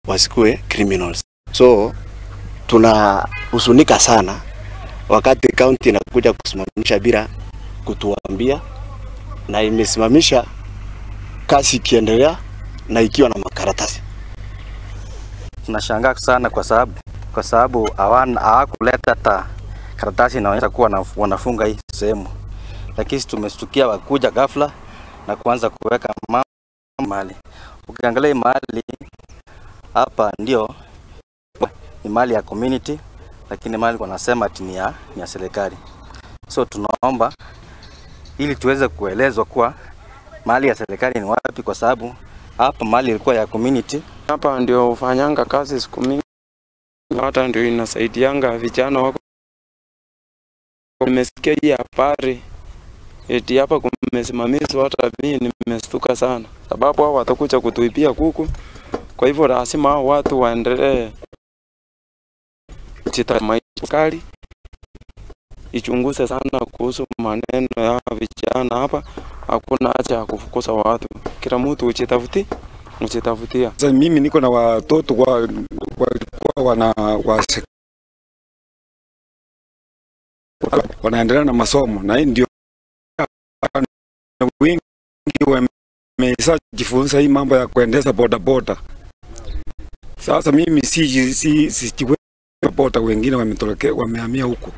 wasikue criminals. So tunahuzunika sana wakati county inakuja kusimamisha bila kutuambia, na imesimamisha kazi ikiendelea na ikiwa na makaratasi. Tunashangaa sana kwa sababu hawakuleta hata karatasi inaonyesha kuwa wanafunga hii sehemu. Lakini tumestukia wakuja ghafla na kuanza kuweka mali. Ukiangalia mali hapa ndio ni mali ya community, lakini mali wanasema ati ni ya serikali. So tunaomba ili tuweze kuelezwa kuwa mali ya serikali ni wapi, kwa sababu hapa mali ilikuwa ya community. Hapa ndio ufanyanga kazi siku mingi, hata ndio inasaidianga vijana wako. Nimesikia hii habari eti hapa kumesimamishwa, hata mimi nimestuka sana, sababu hao watakuja kutuibia kuku. Kwa hivyo lazima hao watu waendelee kali ichunguze sana kuhusu maneno ya vijana hapa. Hakuna haja ya kufukuza watu, kila mtu ujitafutia. Sasa mimi niko na watoto wanaendelea na masomo, na ndio wengi wamejifunza hii mambo ya kuendesha boda. Sasa mimi si boda, wengine wamehamia huko.